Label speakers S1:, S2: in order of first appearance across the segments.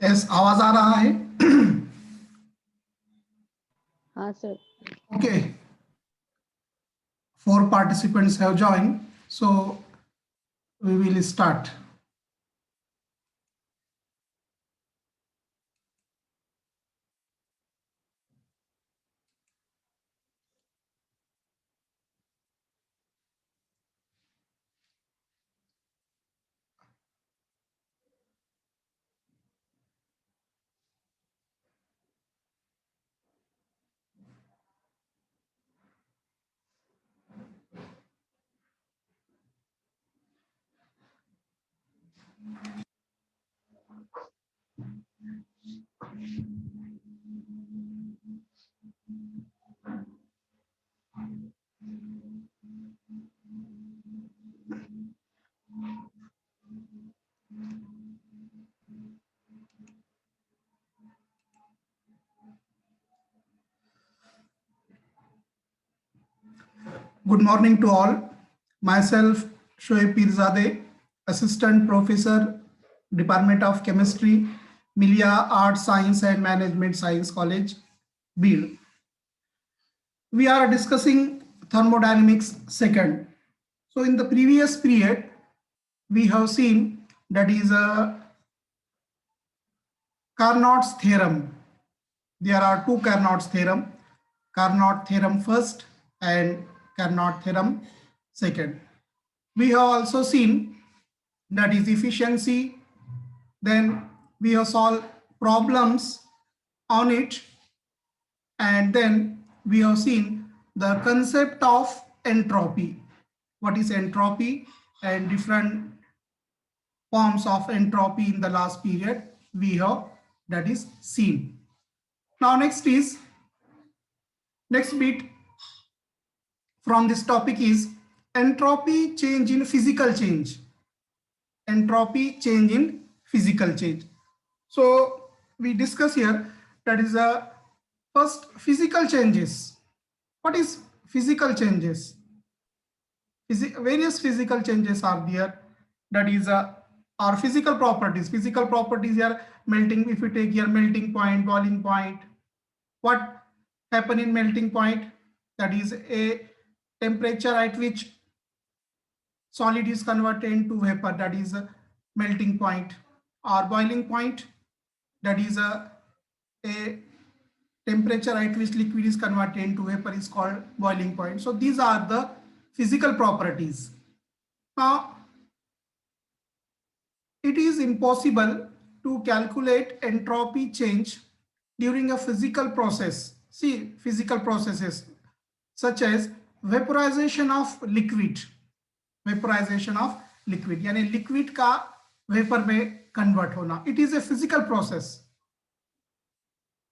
S1: Yes, आवाज आ रहा है?
S2: हाँ sir.
S1: Okay, 4 participants have joined, so we will start. Good morning to all. Myself, Shoaib Pirzadeh, Assistant Professor, Department of Chemistry, Milia Arts Science and Management Science College, Bid. We are discussing thermodynamics second. So in the previous period, we have seen that is a Carnot's theorem. There are two Carnot's theorem, Carnot theorem first and Carnot theorem second. We have also seen that is efficiency. Then we have solved problems on it, and then we have seen the concept of entropy. What is entropy and different forms of entropy in the last period we have that is seen. Now next bit from this topic is entropy change in physical change. Entropy change in physical change. So we discuss here that is a first physical changes. What is physical changes? Various physical changes are there. That is our physical properties. Physical properties are melting. If we take here melting point, boiling point, what happen in melting point? That is a temperature at which solid is converted into vapor, that is a melting point, or boiling point, that is a temperature at which liquid is converted into vapor is called boiling point. So these are the physical properties. Now it is impossible to calculate entropy change during a physical process. See, physical processes such as vaporization of liquid. Vaporisation of liquid यानी liquid का vapour में convert होना, it is a physical process.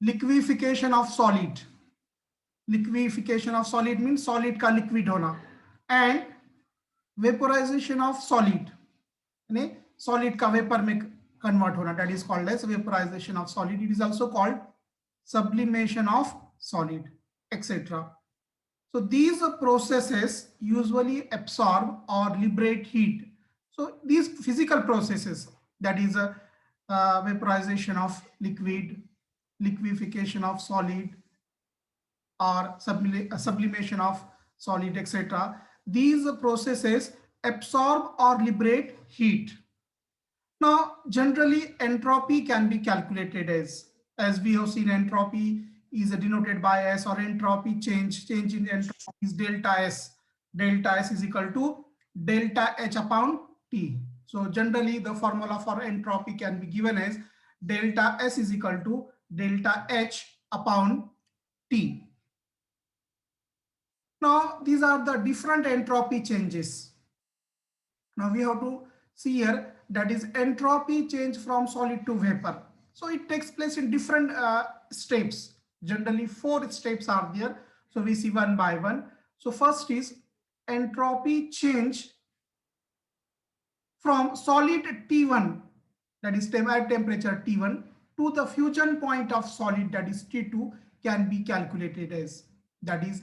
S1: Liquefaction of solid, liquefaction of solid mean solid का liquid होना, and vaporisation of solid यानी solid का vapour में convert होना, that is called as vaporisation of solid. It is also called sublimation of solid etcetera. So these processes usually absorb or liberate heat. So these physical processes, that is a vaporization of liquid, liquefaction of solid, or sublimation of solid, etc. These processes absorb or liberate heat. Now generally entropy can be calculated as we have seen, entropy is denoted by S, or entropy change in entropy is delta S. Delta S is equal to delta H upon T. So generally the formula for entropy can be given as delta S is equal to delta H upon T. Now these are the different entropy changes. Now we have to see here, that is entropy change from solid to vapor. So it takes place in different steps. Generally 4 steps are there, so we see one by one. So first is entropy change from solid T1, that is at temperature T1, to the fusion point of solid, that is T2, can be calculated as. That is,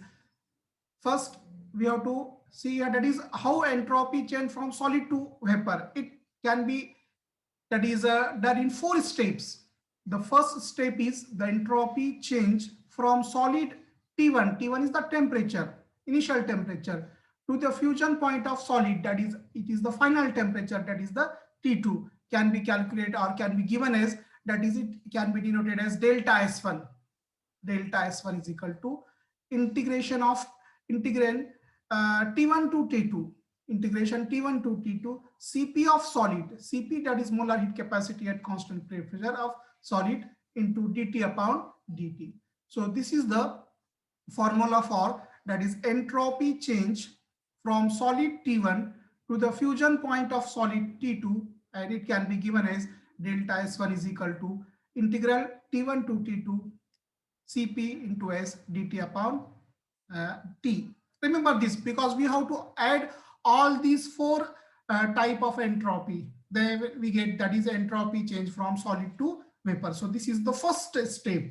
S1: first we have to see here, that is how entropy change from solid to vapor. It can be, that is done in 4 steps. the first step is the entropy change from solid T1. T1 is the temperature, initial temperature, to the fusion point of solid, that is, it is the final temperature, that is the T2, can be calculated or can be given as, that is, it can be denoted as delta S1. Delta S1 is equal to integration of integral T1 to T2, integration T1 to T2, Cp of solid, Cp, that is molar heat capacity at constant pressure of solid, into dt upon dt. So this is the formula for, that is, entropy change from solid T1 to the fusion point of solid T2, and it can be given as delta S1 is equal to integral T1 to T2 Cp into S dt upon T. Remember this, because we have to add all these four type of entropy. Then we get, that is, entropy change from solid to vapor. So this is the first step,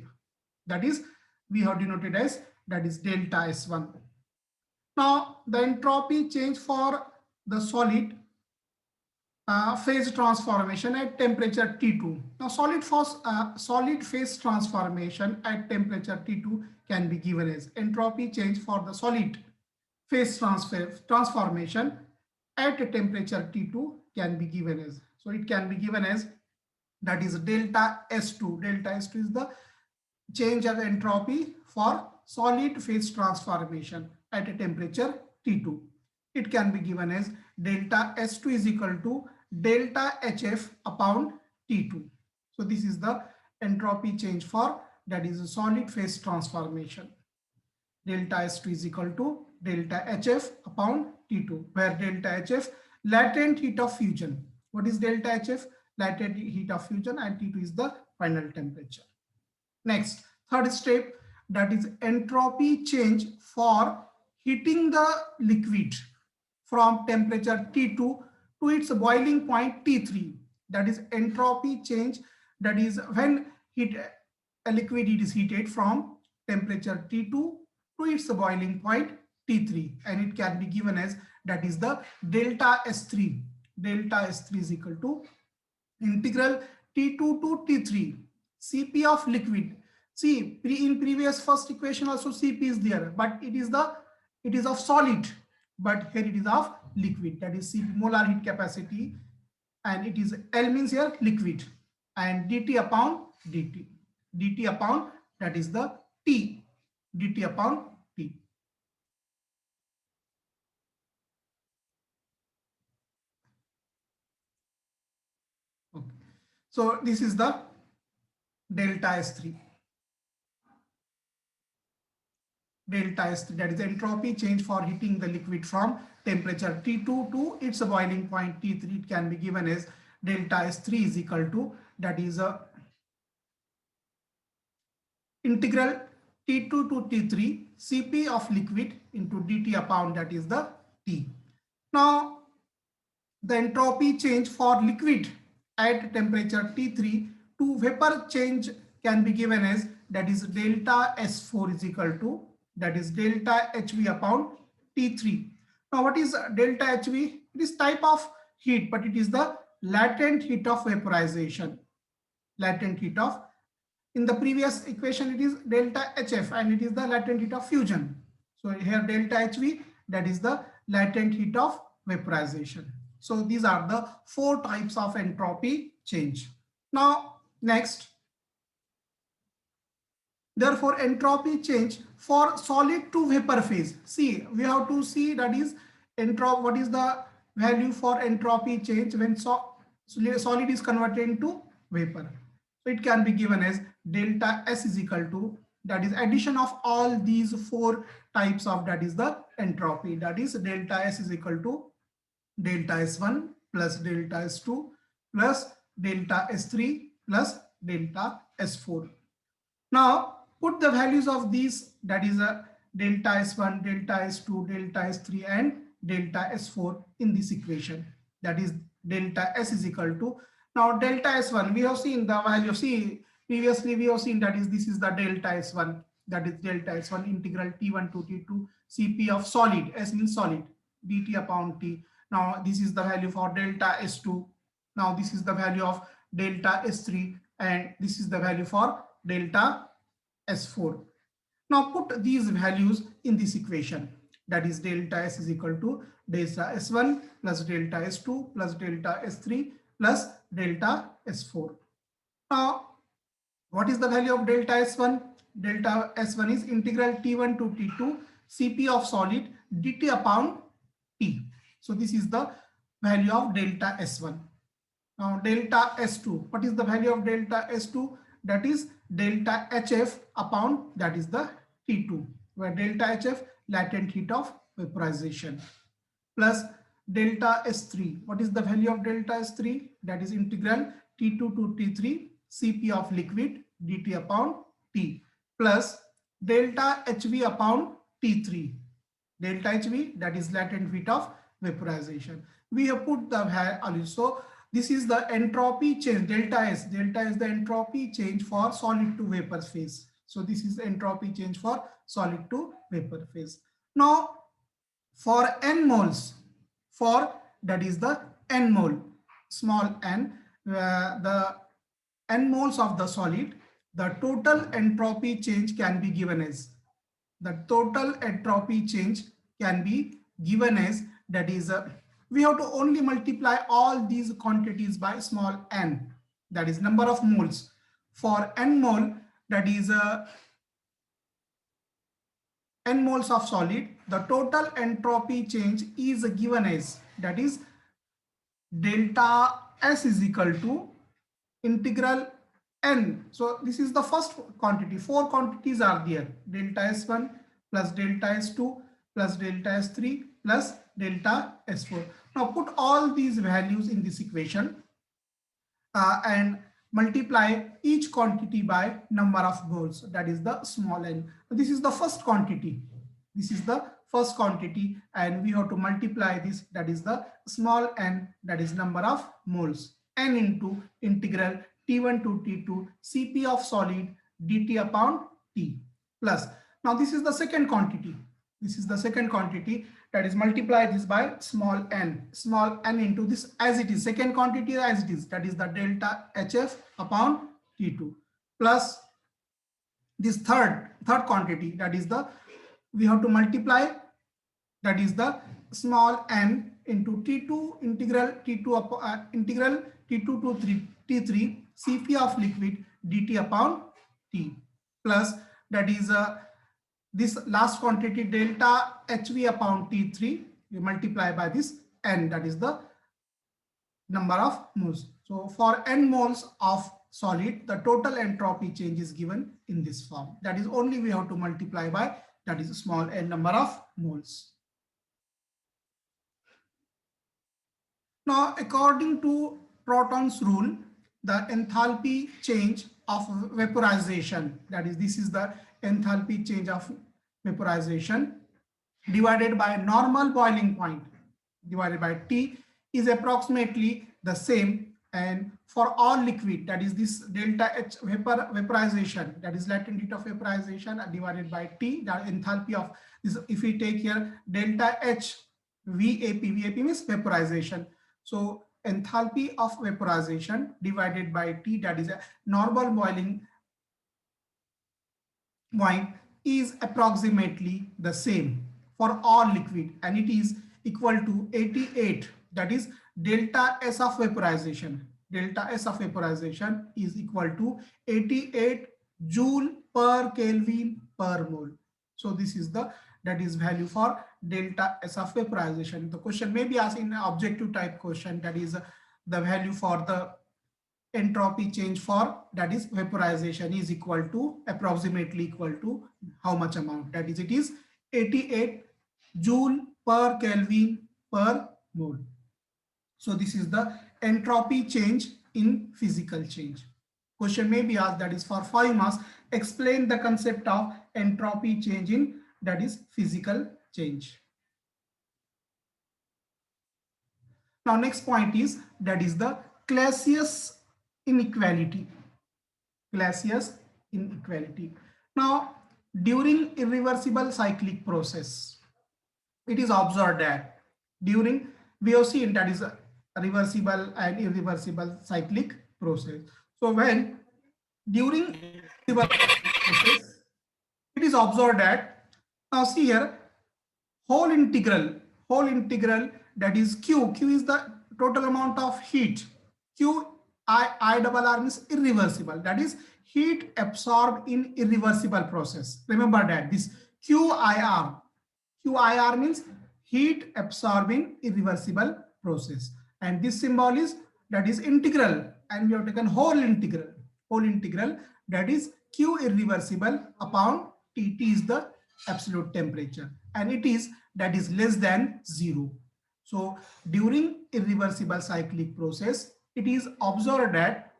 S1: that is, we have denoted as, that is, delta S1. Now the entropy change for the solid phase transformation at temperature T2. Now solid phase transformation at temperature T2 can be given as, entropy change for the solid phase transformation at a temperature T2 can be given as, so it can be given as, that is, delta S2. Delta S2 is the change of entropy for solid phase transformation at a temperature T2. It can be given as delta S2 is equal to delta HF upon T2. So this is the entropy change for, that is, a solid phase transformation. Delta S2 is equal to delta HF upon T2, where delta HF, latent heat of fusion. What is delta HF? Latent heat of fusion, and T2 is the final temperature. Next, third step, that is, entropy change for heating the liquid from temperature T2 to its boiling point T3. That is entropy change, that is, when a liquid is heated from temperature T2 to its boiling point T3, and it can be given as, that is, the delta S3. Delta S3 is equal to integral T2 to T3 Cp of liquid. See, in previous first equation also Cp is there, but it is of solid, but here it is of liquid, that is Cp, molar heat capacity, and it is L means here liquid, and dt upon dt, dt upon, that is the T, dt upon T. Okay. So this is the delta S3. Delta S3, that is entropy change for heating the liquid from temperature T2 to its boiling point T3. It can be given as delta S3 is equal to, that is, a integral T2 to T3 Cp of liquid into dt upon, that is the T. Now the entropy change for liquid at temperature T3 to vapor change can be given as, that is, delta S4 is equal to, that is, delta HV upon T3. Now what is delta HV? It is type of heat, but it is the latent heat of vaporization. Latent heat of, in the previous equation it is delta HF, and it is the latent heat of fusion. So here delta HV, that is the latent heat of vaporization. So these are the four types of entropy change. Now next, therefore entropy change for solid to vapor phase. See, we have to see, that is, entropy, what is the value for entropy change when solid is converted into vapor. So it can be given as delta S is equal to, that is, addition of all these four types of, that is, the entropy, that is, delta S is equal to delta S1 plus delta S2 plus delta S3 plus delta S4. Now put the values of these, that is, a delta S1, delta S2, delta S3 and delta S4 in this equation, that is, delta S is equal to, now delta S1, we have seen the value, see, previously we have seen, that is, this is the delta S1, that is delta S1 integral T1 to T2 Cp of solid, S means solid, dt upon T. Now this is the value for delta S2. Now this is the value of delta S3, and this is the value for delta S4. Now put these values in this equation, that is delta S is equal to delta S1 plus delta S2 plus delta S3 plus delta S4. Now what is the value of delta S1? Delta S1 is integral T1 to T2 Cp of solid dt upon T. So this is the value of delta S1. Now delta S2, what is the value of delta S2? That is delta HF upon, that is the T2, where delta HF latent heat of vaporization, plus delta S3. What is the value of delta S3? That is integral T2 to T3 Cp of liquid dt upon T, plus delta HV upon T3. Delta HV, that is latent heat of vaporization. We have put the value. So this is the entropy change, delta S. Delta is the entropy change for solid to vapor phase. So this is the entropy change for solid to vapor phase. Now for n moles, for that is the n mole, small n, the n moles of the solid, the total entropy change can be given as, the total entropy change can be given as, that is we have to only multiply all these quantities by small n, that is number of moles. For n mole, that is n moles of solid, the total entropy change is given as, that is delta S is equal to integral n. So this is the first quantity. Four quantities are there: delta S1 plus delta S2 plus delta S3 plus delta S4. Now put all these values in this equation and multiply each quantity by number of moles, that is the small n. This is the first quantity. This is the first quantity, and we have to multiply this, that is the small n, that is number of moles, n into integral T1 to T2 Cp of solid dt upon T, plus. Now this is the second quantity. This is the second quantity, that is multiply this by small n into this as it is, second quantity as it is, that is the delta HF upon T2, plus this third quantity, that is the, we have to multiply, that is the small n into T2 integral integral T2 to T3 Cp of liquid dt upon T, plus that is this last quantity delta HV upon T3, we multiply by this n, that is the number of moles. So for n moles of solid, the total entropy change is given in this form. That is only we have to multiply by, that is a small n number of moles. Now according to Proton's rule, the enthalpy change of vaporization, that is, this is the enthalpy change of vaporization divided by normal boiling point divided by T is approximately the same, and for all liquid, that is this delta H vaporization, that is latent heat of vaporization divided by T, the enthalpy of this, if we take here delta H VAP means vaporization. So enthalpy of vaporization divided by T, that is a normal boiling point, is approximately the same for all liquid, and it is equal to 88, that is delta S of vaporization. Delta S of vaporization is equal to 88 joule per Kelvin per mole. So this is the, that is value for delta S of vaporization. The question may be asked in an objective type question, that is the value for the entropy change for, that is vaporization, is equal to, approximately equal to how much amount, that is it is 88 joule per Kelvin per mole. So this is the entropy change in physical change. Question may be asked, that is for 5 marks, explain the concept of entropy change in, that is physical change. Now next point is, that is the Clausius inequality. Clausius inequality. Now during irreversible cyclic process, it is observed that during VOC, that is a reversible and irreversible cyclic process. So when during process, it is observed that, now see here, whole integral, whole integral, that is q is the total amount of heat. q I double r means irreversible, that is heat absorbed in irreversible process. Remember that this qir means heat absorbing irreversible process, and this symbol is, that is integral, and we have taken whole integral, that is q irreversible upon T. T is the absolute temperature, and it is, that is less than 0. So during irreversible cyclic process, it is observed that,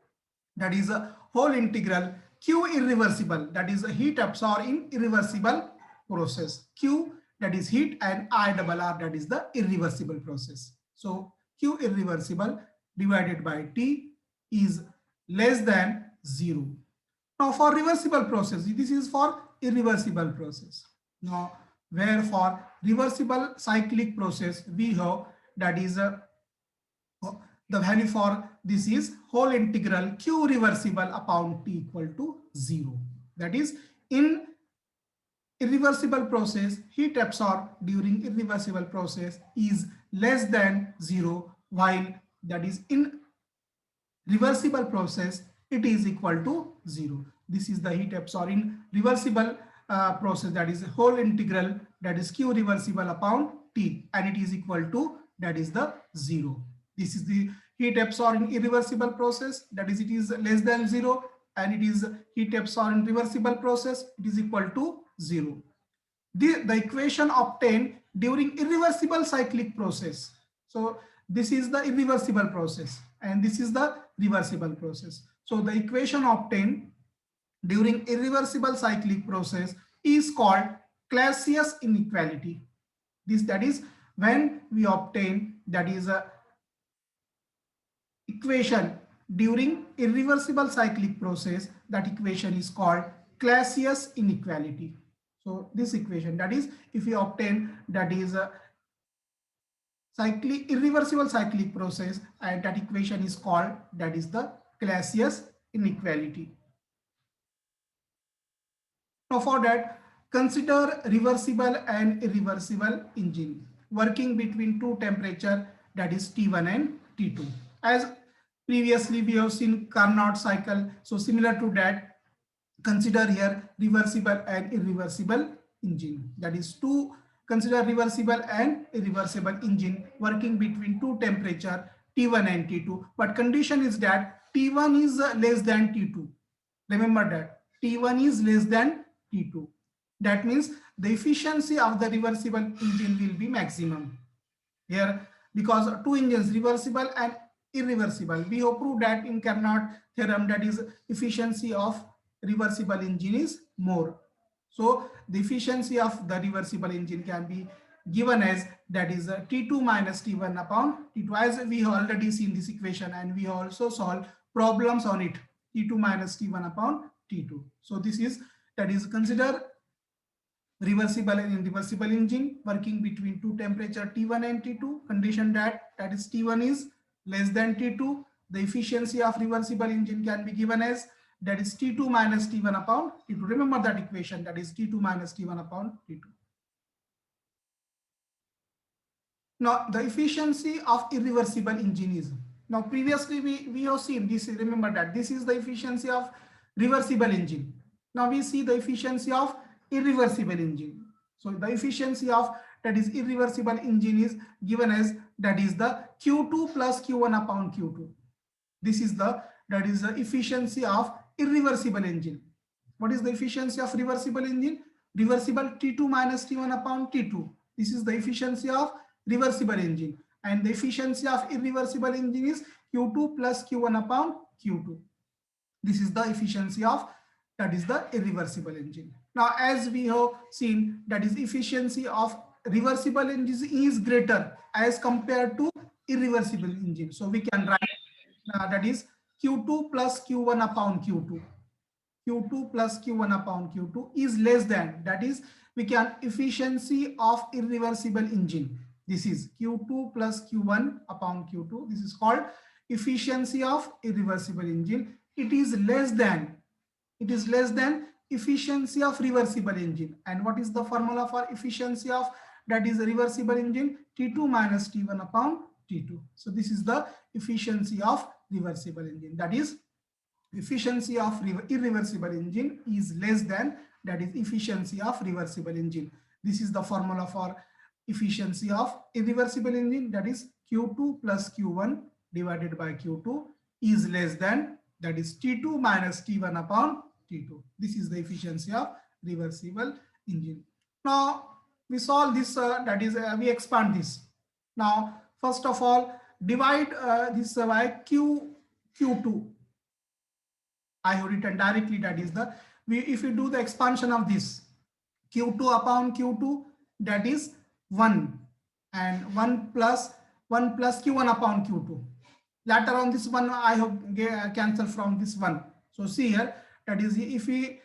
S1: that is a whole integral q irreversible, that is a heat absorbed in irreversible process. Q, that is heat, and I double R, that is the irreversible process. So q irreversible divided by T is less than 0. Now for reversible process, this is for irreversible process. Now where for reversible cyclic process, we have, that is the value for this is whole integral q reversible upon T equal to 0. That is, in irreversible process, heat absorbed during irreversible process is less than 0, while that is in reversible process, it is equal to 0. This is the heat absorbed in reversible process, that is whole integral, that is q reversible upon T, and it is equal to, that is the 0. This is the heat absorbed in irreversible process, that is it is less than 0, and it is heat absorbed in reversible process, it is equal to 0. The equation obtained during irreversible cyclic process. So this is the irreversible process, and this is the reversible process. So the equation obtained during irreversible cyclic process is called Clausius inequality. This, that is when we obtain, that is a equation during irreversible cyclic process, that equation is called Clausius inequality. So this equation, that is if we obtain, that is a irreversible cyclic process, and that equation is called, that is the Clausius inequality. Now for that, consider reversible and irreversible engine working between two temperature, that is T1 and T2. As previously we have seen Carnot cycle, so similar to that, consider here reversible and irreversible engine. That is to consider reversible and irreversible engine working between two temperature T1 and T2, but condition is that T1 is less than T2. Remember that T1 is less than T2. That means the efficiency of the reversible engine will be maximum here, because two engines, reversible and irreversible, we have proved that in Carnot theorem, that is efficiency of reversible engine is more. So the efficiency of the reversible engine can be given as, that is T2 minus T1 upon T2, as we have already seen this equation, and we also solved problems on it, T2 minus T1 upon T2. So this is, that is consider reversible and irreversible engine working between two temperature T1 and T2, condition that, that is T1 is less than T2. The efficiency of reversible engine can be given as, that is T2 minus T1 upon T2. Remember that equation, that is T2 minus T1 upon T2. Now the efficiency of irreversible engine is, now previously we have seen this, remember that this is the efficiency of reversible engine. Now we see the efficiency of irreversible engine. So the efficiency of, that is irreversible engine is given as, that is the Q2 plus Q1 upon Q2. This is the, that is the efficiency of irreversible engine. What is the efficiency of reversible engine? Reversible T2 minus T1 upon T2. This is the efficiency of reversible engine, and the efficiency of irreversible engine is Q2 plus Q1 upon Q2. This is the efficiency of, that is the irreversible engine. Now as we have seen, that is efficiency of reversible engine is greater as compared to irreversible engine. So we can write that is Q2 plus Q1 upon Q2. Q2 plus Q1 upon Q2 is less than, that is we can efficiency of irreversible engine. This is Q2 plus Q1 upon Q2. This is called efficiency of irreversible engine. It is less than It is less than efficiency of reversible engine. And what is the formula for efficiency of that is a reversible engine? T2 minus T1 upon T2. So this is the efficiency of reversible engine. That is efficiency of irreversible engine is less than that is efficiency of reversible engine. This is the formula for efficiency of irreversible engine, that is Q2 plus Q1 divided by Q2 is less than that is T2 minus T1 upon T2. This is the efficiency of reversible engine. Now we solve this, that is we expand this. Now first of all divide this by Q2. I have written directly, that is the if you do the expansion of this Q2 upon Q2, that is 1 and 1 plus Q1 upon Q2. Later on this one I have cancelled from this one. So see here, that is if we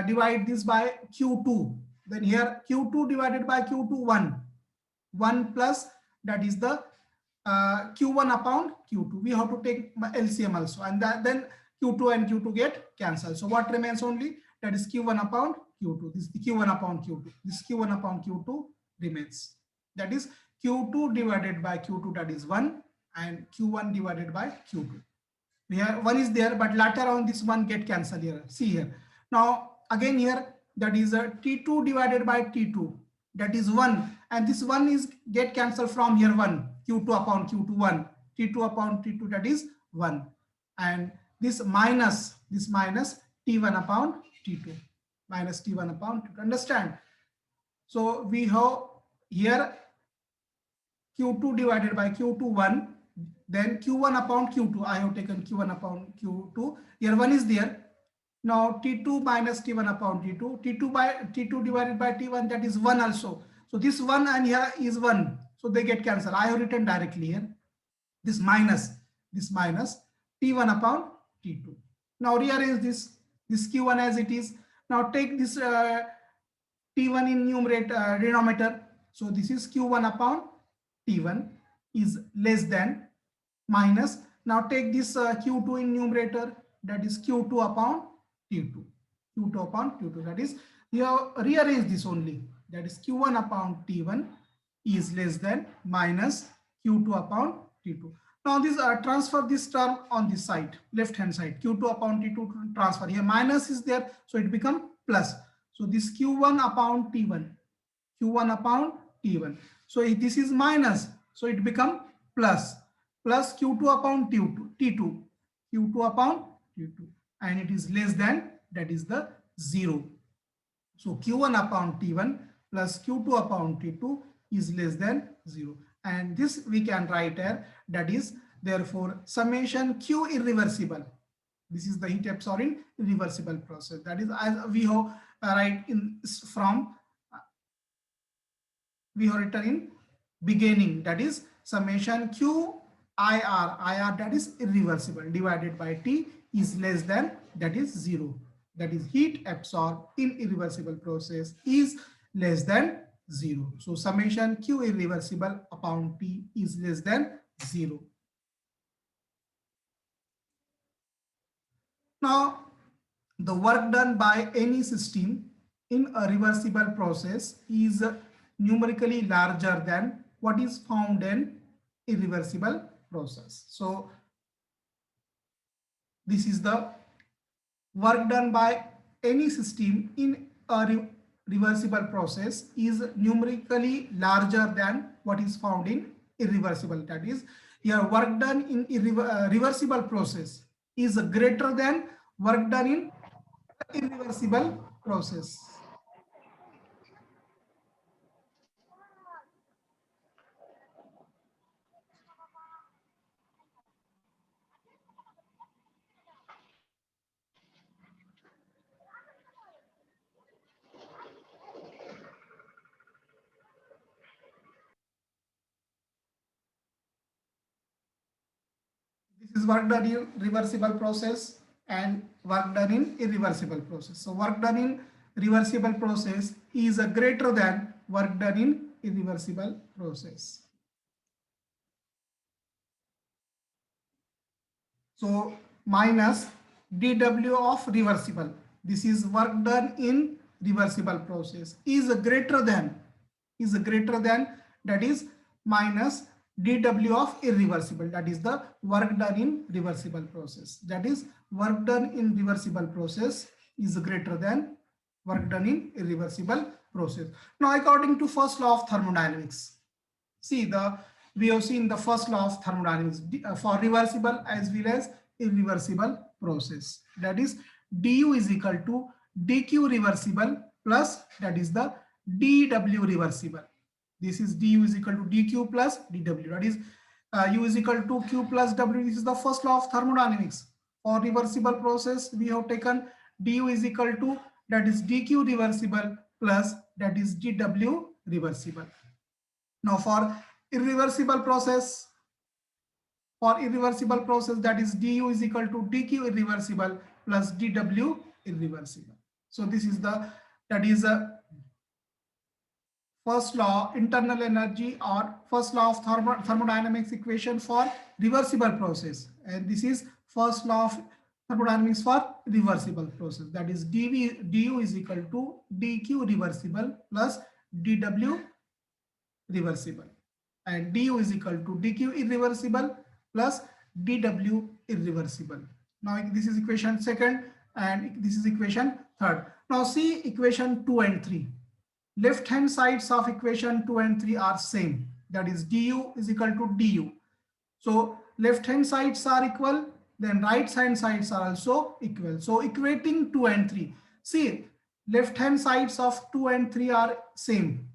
S1: divide this by Q2, then here Q2 divided by Q2 1 plus that is the Q1 upon Q2. We have to take LCM also, and then Q2 and Q2 get cancelled. So what remains only? That is Q1 upon Q2. This is the Q1 upon Q2. This Q1 upon Q2 remains. That is Q2 divided by Q2, that is 1, and Q1 divided by Q2. Here 1 is there, but later on this one get cancelled here. See here. Now again here, that is a T2 divided by T2, that is 1, and this 1 is get cancelled from here 1. Q2 upon Q2 1, T2 upon T2, that is 1, and this minus T1 upon T2, minus T1 upon T2. Understand? So we have here Q2 divided by Q2 1, then Q1 upon Q2. I have taken Q1 upon Q2. Here 1 is there. Now T2 minus T1 upon T2. T2 divided by T1, that is 1 also. So this 1 and here is 1. So they get cancelled. I have written directly here. This minus T1 upon T2. Now rearrange this Q1 as it is. Now take this T1 in numerator denominator. So this is Q1 upon T1 is less than minus. Now take this Q2 in numerator, that is Q2 upon T2. Q2 upon Q2. That is, here rearrange this only. That is Q1 upon T1 is less than minus Q2 upon T2. Now this transfer this term on this side, left hand side, Q2 upon T2 transfer. Here minus is there, so it become plus. So this Q1 upon T1, Q1 upon T1. So if this is minus, so it become plus Q2 upon T2, Q2 upon T2, and it is less than, that is the 0. So Q1 upon T1 plus Q2 upon T2 is less than 0. And this we can write here, that is therefore summation Q irreversible. This is the heat absorbing irreversible process. That is as we have write in from we have written in beginning, that is summation Q IR that is irreversible divided by T is less than, that is 0. That is heat absorbed in irreversible process is less than 0. So summation Q irreversible upon T is less than 0. Now the work done by any system in a reversible process is numerically larger than what is found in irreversible process. So this is the work done by any system in a reversible process is numerically larger than what is found in irreversible. That is, here work done in reversible process is greater than work done in irreversible process. This is work done in reversible process and work done in irreversible process. So work done in reversible process is greater than work done in irreversible process. So minus dw of reversible, this is work done in reversible process, is greater than, that is minus dw of irreversible, that is the work done in reversible process, that is work done in reversible process is greater than work done in irreversible process. Now according to first law of thermodynamics, see the we have seen the first law of thermodynamics for reversible as well as irreversible process, that is du is equal to dq reversible plus that is the dw reversible. This is du is equal to dq plus dw, that is u is equal to q plus w. This is the first law of thermodynamics. For reversible process we have taken du is equal to that is dq reversible plus that is dw reversible. Now for irreversible process, that is du is equal to dq irreversible plus dw irreversible. So this is the, that is a first law internal energy or first law of thermodynamics equation for reversible process, and this is first law of thermodynamics for reversible process, that is du is equal to dq reversible plus dw reversible, and du is equal to dq irreversible plus dw irreversible. Now this is equation second and this is equation third. Now see equation 2 and 3. Left hand sides of equation 2 and 3 are same, that is du is equal to du. So left hand sides are equal, then right hand sides are also equal. So equating 2 and 3, see left hand sides of 2 and 3 are same,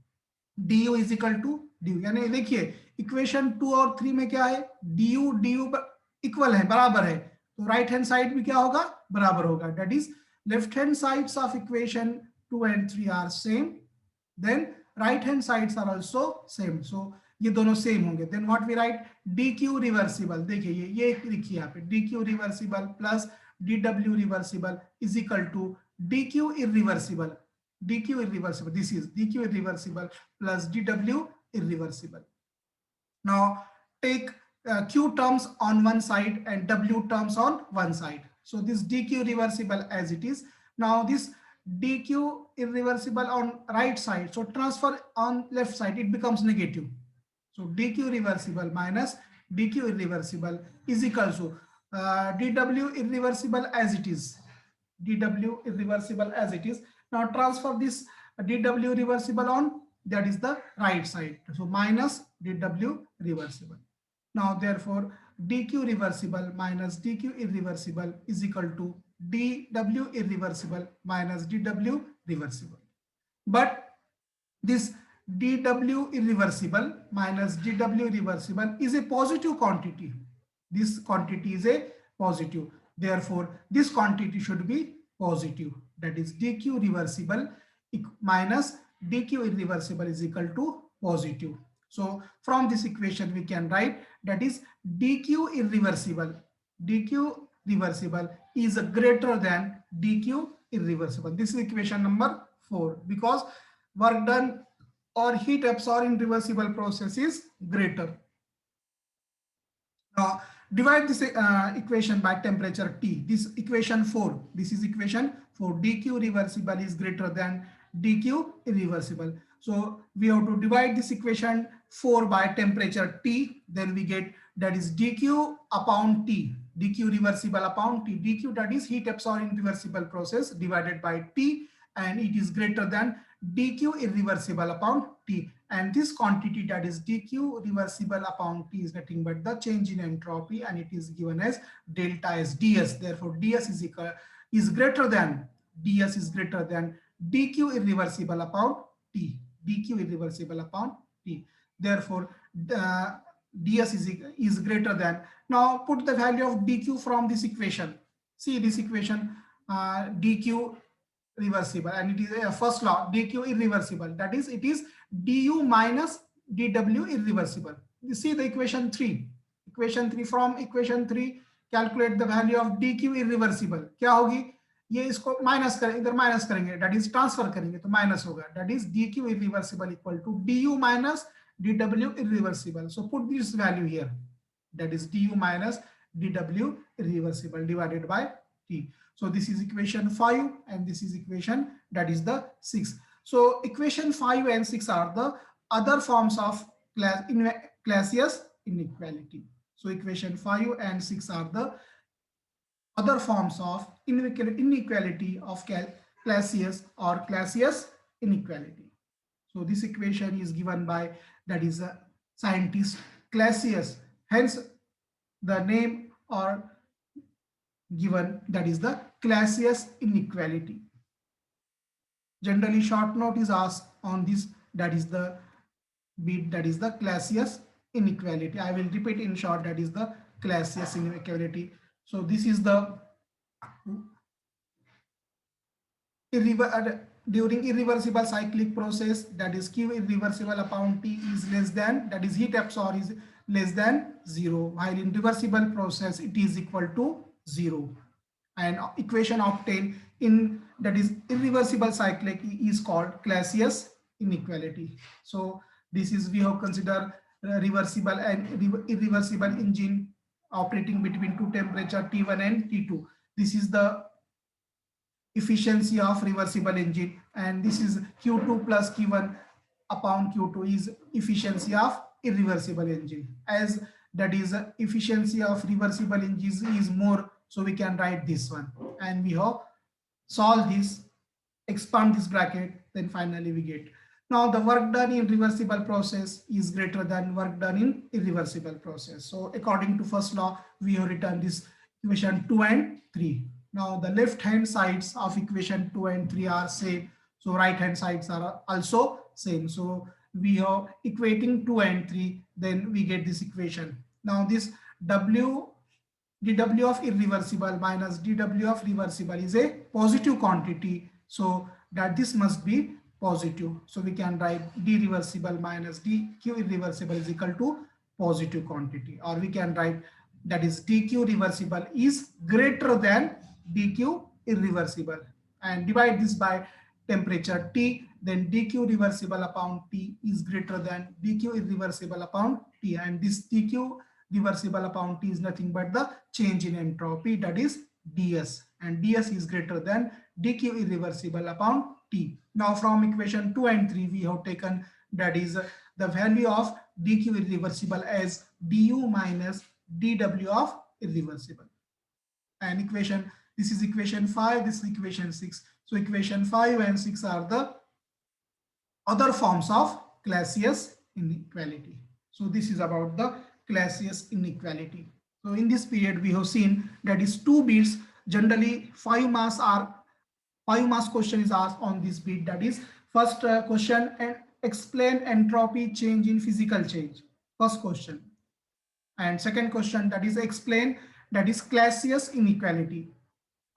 S1: du is equal to du, यानी देखिए equation 2 और 3 में क्या है, du equal है, बराबर है, तो राइट हैंड साइड भी क्या होगा, बराबर होगा, that is left hand sides of equation 2 and 3 are same, then right hand sides are also same, so ये दोनों सेम होंगे, then what we write dq reversible, देखिए ये लिखिए यहाँ पे dq reversible plus dw reversible is equal to dq irreversible, this is dq irreversible plus dw irreversible. Now take q terms on one side and w terms on one side, so this dq reversible as it is. Now this dq irreversible on right side, so transfer on left side, it becomes negative, so dq reversible minus dq irreversible is equal to dw irreversible as it is, dw irreversible as it is. Now transfer this dw reversible on, that is the right side, so minus dw reversible. Now therefore dq reversible minus dq irreversible is equal to dw irreversible minus dw reversible. But this dw irreversible minus dw reversible is a positive quantity. This quantity is a positive. Therefore, this quantity should be positive. That is dq reversible minus dq irreversible is equal to positive. So from this equation we can write that is dq irreversible is greater than dq irreversible. This is equation number 4, because work done or heat absorbed in reversible process is greater. Now divide this equation by temperature T. This equation 4. This is equation 4. dq reversible is greater than dq irreversible. So we have to divide this equation 4 by temperature T. Then we get that is dq upon T. dq reversible upon T. dq, that is heat absorbed in reversible process, divided by T, and it is greater than dq irreversible upon T. And this quantity, that is dq reversible upon T, is nothing but the change in entropy, and it is given as delta S ds. Therefore ds is greater than dq irreversible upon T. dq irreversible upon T. Therefore ds is greater than. Now put the value of dq from this equation. See this equation, dq reversible, and it is a first law, dq irreversible, that is it is du minus dw irreversible. You see the equation 3. From equation 3 calculate the value of dq irreversible. क्या होगी, ये इसको minus करें, इधर minus करेंगे, that is transfer करेंगे तो minus होगा, that is dq irreversible equal to du minus dw irreversible. So put this value here, that is du minus dw irreversible divided by t. So this is equation 5 and this is equation that is the 6. So equation 5 and 6 are the other forms of Clausius inequality. So equation 5 and 6 are the other forms of inequality of Clausius or Clausius inequality. So this equation is given by, that is a scientist Clausius. Hence the name or given, that is the Clausius inequality. Generally short note is asked on this, that is the bit, that is the Clausius inequality. I will repeat in short, that is the Clausius inequality. So this is the during irreversible cyclic process, that is Q irreversible upon T is less than, that is heat absorbed is less than 0, while in reversible process it is equal to 0. And equation obtained in, that is irreversible cyclic, is called Clausius inequality. So this is, we have considered reversible and irreversible engine operating between two temperature T1 and T2. This is the efficiency of reversible engine, and this is Q2 plus Q1 upon Q2 is efficiency of irreversible engine. As that is efficiency of reversible engines is more, so we can write this one, and we have solved this, expand this bracket, then finally we get. Now the work done in reversible process is greater than work done in irreversible process. So according to first law, we have written this equation 2 and 3. Now the left hand sides of equation 2 and 3 are same. So right hand sides are also same. So we are equating 2 and 3, then we get this equation. Now this dW of irreversible minus dW of reversible is a positive quantity. So that this must be positive. So we can write d reversible minus dq irreversible is equal to positive quantity, or we can write that is dq reversible is greater than dq irreversible, and divide this by temperature T, then dq reversible upon T is greater than dq irreversible upon T, and this dq reversible upon T is nothing but the change in entropy, that is ds, and ds is greater than dq irreversible upon T. Now from equation 2 and 3 we have taken, that is the value of dq irreversible as du minus dw of irreversible, and equation, this is equation 5, this is equation 6. So equation 5 and 6 are the other forms of Clausius inequality. So this is about the Clausius inequality. So in this period we have seen that is 2 bits, generally 5 mass question is asked on this bit, that is first question, and explain entropy change in physical change, first question, and second question, that is explain, that is Clausius inequality,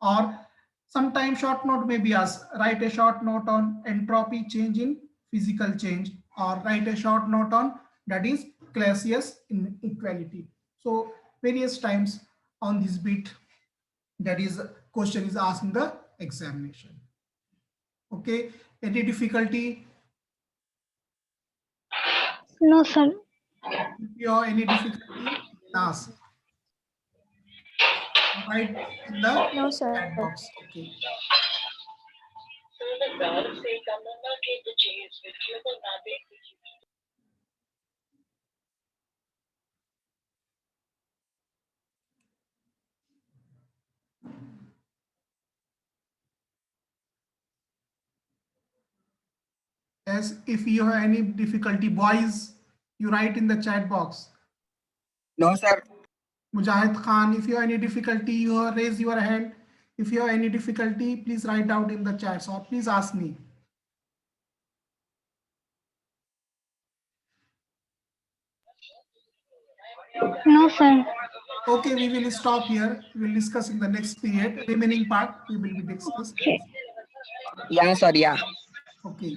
S1: or sometimes short note may be asked, write a short note on entropy change in physical change, or write a short note on, that is Clausius inequality. So various times on this bit, that is question is asked in the examination. Okay, any difficulty?
S2: No, sir.
S1: If you have any difficulty, ask. Write in the
S2: No, sir.
S1: chat box. Okay. Yes, if you have any difficulty, boys, you write in the chat box.
S3: No, sir.
S1: Mujahid Khan, if you have any difficulty, you raise your hand. If you have any difficulty, please write out in the chat, or please ask me.
S2: No, sir.
S1: Okay, we will stop here. We will discuss in the next period. Remaining part we will be discussed.
S3: Yeah, sir. Yeah.
S1: Okay.